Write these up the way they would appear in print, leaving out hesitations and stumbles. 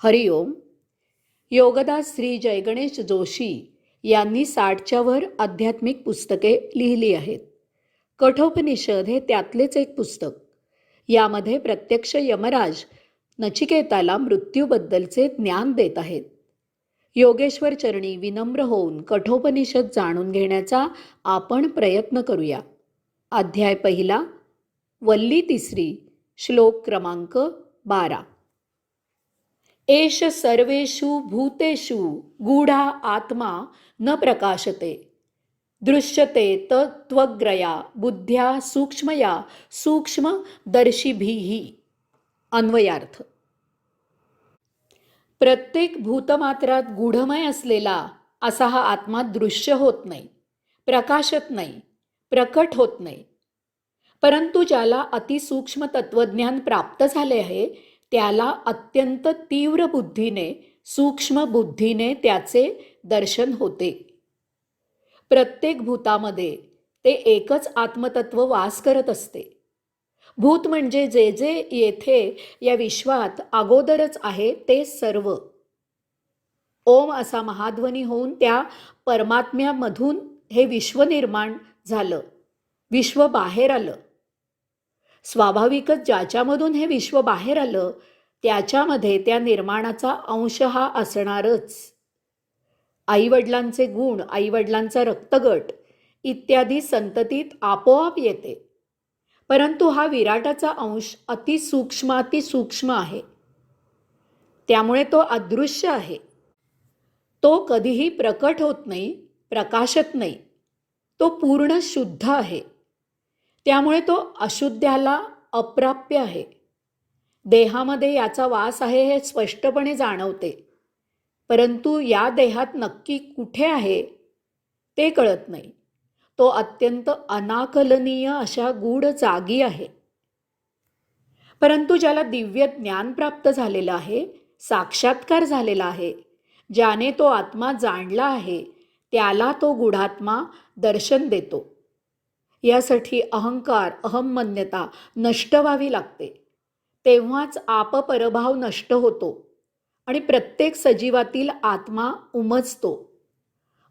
हरिओम. योगदास श्री जयगणेश जोशी यांनी 60च्या वर आध्यात्मिक पुस्तके लिहिली आहेत. कठोपनिषद हे त्यातलेच एक पुस्तक. यामध्ये प्रत्यक्ष यमराज नचिकेताला मृत्यूबद्दलचे ज्ञान देत आहेत. योगेश्वर चरणी विनम्र होऊन कठोपनिषद जाणून घेण्याचा आपण प्रयत्न करूया. अध्याय पहिला, वल्ली तिसरी, श्लोक क्रमांक 12. एष सर्वेषु भूतेषु गूढा आत्मा न प्रकाशते, दृश्यते तत्त्वग्रया बुद्ध्या सूक्ष्मया सूक्ष्मदर्शिभिः. अन्वयार्थ. प्रत्येक भूतमात्रात गूढमय असलेला असा हा आत्मा दृश्य होत नाही, प्रकाशत नाही, प्रकट होत नाही. परंतु ज्याला अतिसूक्ष्म तत्वज्ञान प्राप्त झाले आहे त्याला अत्यंत तीव्र बुद्धीने, सूक्ष्म बुद्धीने त्याचे दर्शन होते. प्रत्येक भूतामध्ये ते एकच आत्मतत्व वास करत असते. भूत म्हणजे जे जे येथे या विश्वात अगोदरच आहे ते सर्व. ओम असा महाध्वनी होऊन त्या परमात्म्यामधून हे विश्व निर्माण झालं, विश्व बाहेर आलं. स्वाभाविकच ज्याच्यामधून हे विश्व बाहेर आलं त्याच्यामध्ये त्या निर्माणाचा अंश हा असणारच. आईवडिलांचे गुण, आईवडिलांचा रक्तगट इत्यादी संततीत आपोआप येते. परंतु हा विराटाचा अंश अतिसूक्ष्म आहे, त्यामुळे तो अदृश्य आहे. तो कधीही प्रकट होत नाही, प्रकाशत नाही. तो पूर्ण शुद्ध आहे, त्यामुळे तो अशुद्धाला अप्राप्य आहे. देहामध्ये याचा वास आहे हे स्पष्टपणे जाणवते, परंतु या देहात नक्की कुठे आहे ते कळत नाही. तो अत्यंत अनाकलनीय अशा गूढ जागी आहे. परंतु ज्याला दिव्य ज्ञान प्राप्त झालेलं आहे, साक्षात्कार झालेला आहे, ज्याने तो आत्मा जाणला आहे, त्याला तो गूढात्मा दर्शन देतो. यासाठी अहंकार, अहमन्यता नष्ट व्हावी लागते. तेव्हाच आपपरभाव नष्ट होतो आणि प्रत्येक सजीवातील आत्मा उमजतो.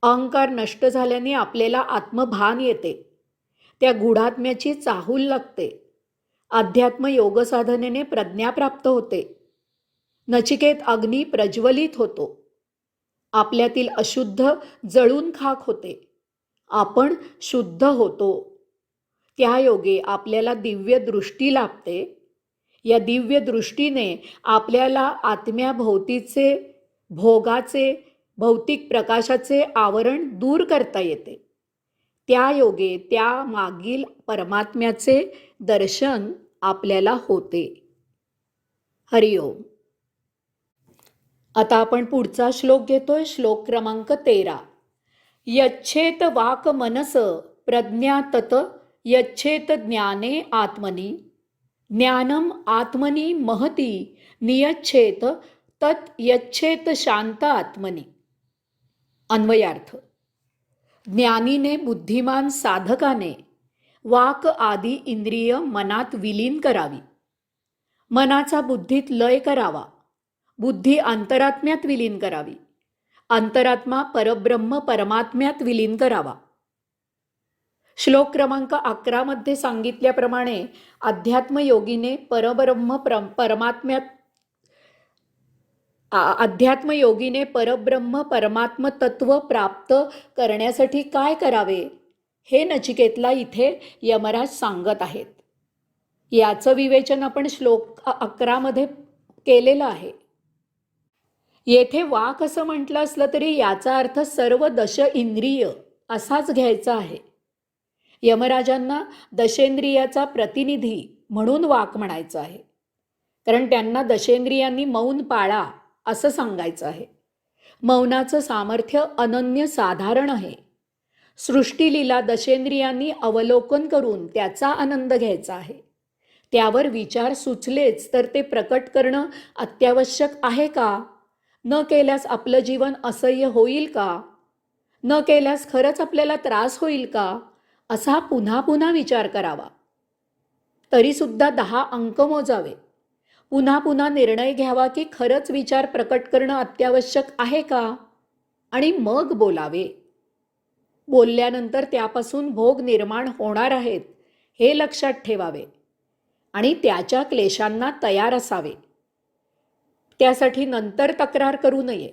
अहंकार नष्ट झाल्याने आपल्याला आत्मभान येते. त्या गूढात्म्याची चाहूल लागते. अध्यात्म योग साधनेने प्रज्ञा प्राप्त होते. नचिकेत अग्नी प्रज्वलित होतो. आपल्यातील अशुद्ध जळून खाक होते. आपण शुद्ध होतो. त्या योगे आपल्याला दिव्य दृष्टी लाभते. या दिव्य दृष्टीने आपल्याला आत्म्याभोवतीचे भोगाचे, भौतिक प्रकाशाचे आवरण दूर करता येते. त्या योगे त्या मागील परमात्म्याचे दर्शन आपल्याला होते. हरिओम. आता आपण पुढचा श्लोक घेतोय, श्लोक क्रमांक 13. यच्छेत वाक मनस प्रज्ञा तत यच्छेत ज्ञाने आत्मनि, ज्ञानम आत्मनि महती नियच्छेत तत् यच्छेत शांत आत्मनि. अन्वयार्थ. ज्ञानीने, बुद्धिमान साधकाने वाक आदी इंद्रिय मनात विलीन करावी. मनाचा बुद्धीत लय करावा. बुद्धी अंतरात्म्यात विलीन करावी. अंतरात्मा परब्रह्म परमात्म्यात विलीन करावा. श्लोक क्रमांक 11 मध्ये सांगितल्याप्रमाणे अध्यात्मयोगीने परब्रह्म परमात्म तत्व प्राप्त करण्यासाठी काय करावे हे नचिकेतला इथे यमराज सांगत आहेत. याचं विवेचन आपण श्लोक 11 मध्ये केलेलं आहे. येथे वाक असं म्हटलं असलं तरी याचा अर्थ सर्व दश इंद्रिय असाच घ्यायचा आहे. यमराजांना दशेंद्रियाचा प्रतिनिधी म्हणून वाक म्हणायचं आहे, कारण त्यांना दशेंद्रियांनी मौन पाळा असं सांगायचं आहे. मौनाचं सामर्थ्य अनन्य साधारण आहे. सृष्टीलीला दशेंद्रियांनी अवलोकन करून त्याचा आनंद घ्यायचा आहे. त्यावर विचार सुचलेच तर ते प्रकट करणं अत्यावश्यक आहे का? न केल्यास आपलं जीवन असह्य होईल का? न केल्यास खरंच आपल्याला त्रास होईल का? असा पुन्हा पुन्हा विचार करावा. तरीसुद्धा 10 अंक मोजावे. पुन्हा पुन्हा निर्णय घ्यावा की खरंच विचार प्रकट करणं अत्यावश्यक आहे का, आणि मग बोलावे. बोलल्यानंतर त्यापासून भोग निर्माण होणार आहेत हे लक्षात ठेवावे आणि त्याच्या क्लेशांना तयार असावे. त्यासाठी नंतर तक्रार करू नये.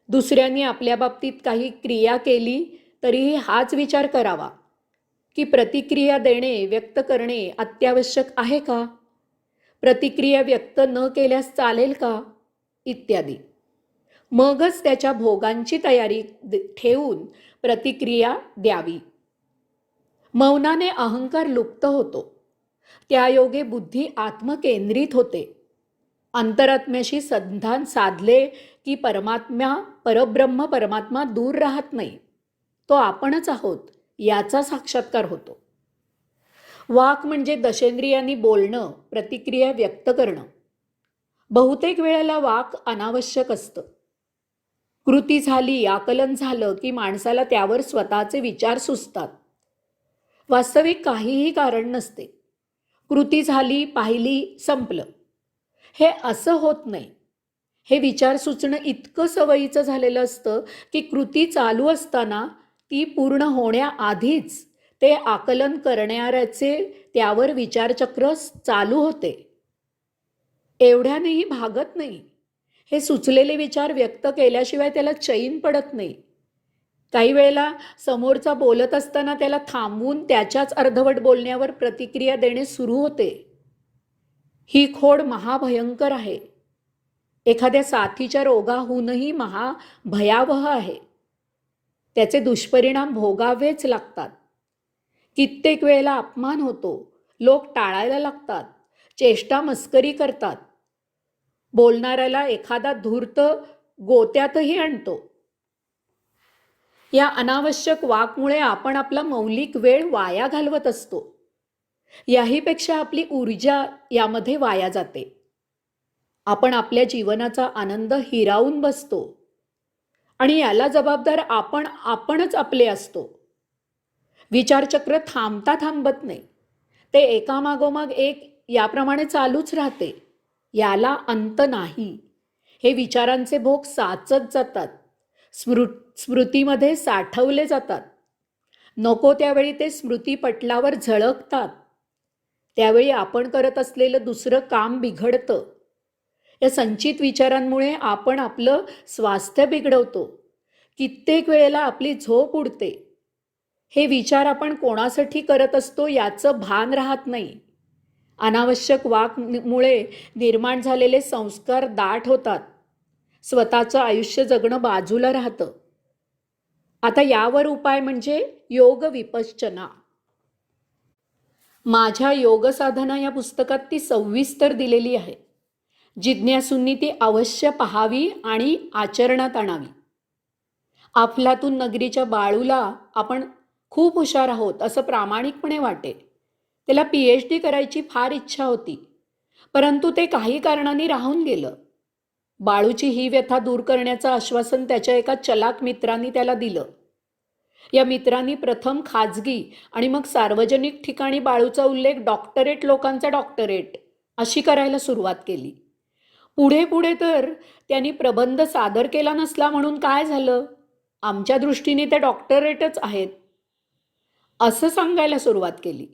दुसऱ्यांनी आपल्या बाबतीत काही क्रिया केली तरीही हाच विचार करावा की प्रतिक्रिया देणे, व्यक्त करणे अत्यावश्यक आहे का, प्रतिक्रिया व्यक्त न केल्यास चालेल का, इत्यादी. मगच त्याच्या भोगांची तयारी ठेवून प्रतिक्रिया द्यावी. मौनाने अहंकार लुप्त होतो. त्यायोगे बुद्धी आत्मकेंद्रित होते. अंतरात्म्याशी संधान साधले की परब्रह्म परमात्मा दूर राहत नाही, तो आपणच आहोत याचा साक्षात्कार होतो. वाक म्हणजे दशेंद्रियांनी बोलणं, प्रतिक्रिया व्यक्त करणं. बहुतेक वेळेला वाक अनावश्यक असतं. कृती झाली, आकलन झालं की माणसाला त्यावर स्वतःचे विचार सुचतात. वास्तविक काहीही कारण नसते. कृती झाली, पाहिली, संपलं. हे असं होत नाही. हे विचार सुचणं इतकं सवयीचं झालेलं असतं की कृती चालू असताना ती पूर्ण होण्याआधीच ते आकलन करणाऱ्याचे त्यावर विचारचक्र चालू होते. एवढ्यानेही भागत नाही. हे सुचलेले विचार व्यक्त केल्याशिवाय त्याला चैन पडत नाही. काही वेळेला समोरचा बोलत असताना त्याला थांबवून त्याच्याच अर्धवट बोलण्यावर प्रतिक्रिया देणे सुरू होते. ही खोड महाभयंकर आहे. एखाद्या साथीच्या रोगाहूनही महाभयावह आहे. त्याचे दुष्परिणाम भोगावेच लागतात. कित्येक वेळेला अपमान होतो. लोक टाळायला लागतात, चेष्टा मस्करी करतात. बोलणाऱ्याला एखादा धूर्त गोत्यातही आणतो. या अनावश्यक वाकमुळे आपण आपला मौलिक वेळ वाया घालवत असतो. याहीपेक्षा आपली ऊर्जा यामध्ये वाया जाते. आपण आपल्या जीवनाचा आनंद हिरावून बसतो आणि याला जबाबदार आपणच आपले असतो. विचारचक्र थांबता थांबत नाही. ते एकामागोमाग एक याप्रमाणे चालूच राहते. याला अंत नाही. हे विचारांचे भोग साचत जातात, स्मृतीमध्ये साठवले जातात. नको त्यावेळी ते स्मृतीपटलावर झळकतात. त्यावेळी आपण करत असलेलं दुसरं काम बिघडतं. या संचित विचारांमुळे आपण आपलं स्वास्थ्य बिघडवतो. कित्येक वेळेला आपली झोप उडते. हे विचार आपण कोणासाठी करत असतो याचं भान राहत नाही. अनावश्यक वाकमुळे निर्माण झालेले संस्कार दाट होतात. स्वतःचं आयुष्य जगणं बाजूला राहतं. आता यावर उपाय म्हणजे योग विपश्चना. माझ्या योग साधना या पुस्तकात ती सविस्तर दिलेली आहे. जिज्ञासूंनी ती अवश्य पाहावी आणि आचरणात आणावी. अफलातून नगरीच्या बाळूला आपण खूप हुशार आहोत असं प्रामाणिकपणे वाटे. त्याला PhD करायची फार इच्छा होती, परंतु ते काही कारणांनी राहून गेलं. बाळूची ही व्यथा दूर करण्याचं आश्वासन त्याच्या एका चलाक मित्रांनी त्याला दिलं. या मित्रांनी प्रथम खाजगी आणि मग सार्वजनिक ठिकाणी बाळूचा उल्लेख डॉक्टरेट लोकांचा डॉक्टरेट अशी करायला सुरुवात केली. पुढे पुढे तर त्यांनी प्रबंध सादर केला नसला म्हणून काय झालं, आमच्या दृष्टीने ते डॉक्टरेटच आहेत असं सांगायला सुरुवात केली.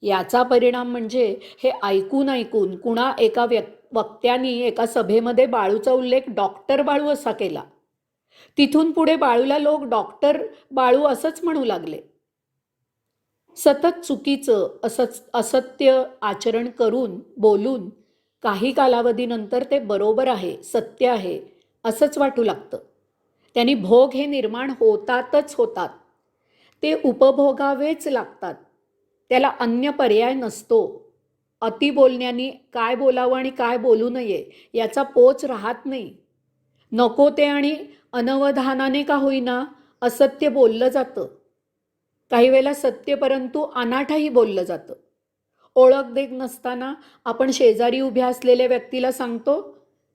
याचा परिणाम म्हणजे हे ऐकून ऐकून कुणा एका वक्त्यानी एका सभेमध्ये बाळूचा उल्लेख डॉक्टर बाळू असा केला. तिथून पुढे बाळूला लोक डॉक्टर बाळू असंच म्हणू लागले. सतत चुकीचं असत्य आचरण करून बोलून काही कालावधीनंतर ते बरोबर आहे, सत्य आहे असंच वाटू लागतं. त्यांनी भोग हे निर्माण होतातच होतात. ते उपभोगावेच लागतात. त्याला अन्य पर्याय नसतो. अति बोलण्याने काय बोलावं आणि काय बोलू नये याचा पोच राहत नाही. नको ते आणि अनवधानाने का होईना असत्य बोललं जातं. काही वेळेला सत्य परंतु अनाठाही बोललं जातं. ओळख देख नसताना आपण शेजारी उभ्या असलेल्या व्यक्तीला सांगतो,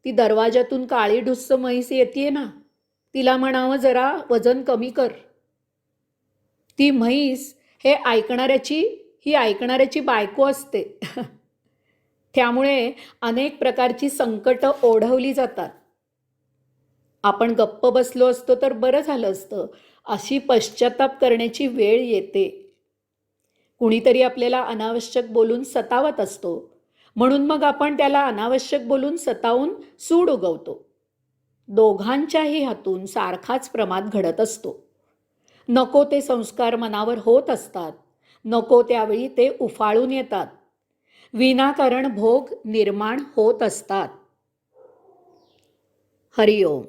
ती दरवाजातून काळी ढुस्स म्हैस येते ना, तिला म्हणावं जरा वजन कमी कर. ती म्हैस ही ऐकणाऱ्याची बायको असते. त्यामुळे अनेक प्रकारची संकटं ओढवली जातात. आपण गप्प बसलो असतो तर बरं झालं असतं, अशी पश्चाताप करण्याची वेळ येते. कुणीतरी आपल्याला अनावश्यक बोलून सतावत असतो, म्हणून मग आपण त्याला अनावश्यक बोलून सतावून सूड उगवतो. दोघांच्याही हातून सारखाच प्रमाद घडत असतो. नको ते संस्कार मनावर होत असतात. नको त्यावेळी ते उफाळून येतात. विनाकारण भोग निर्माण होत असतात. हरिओम.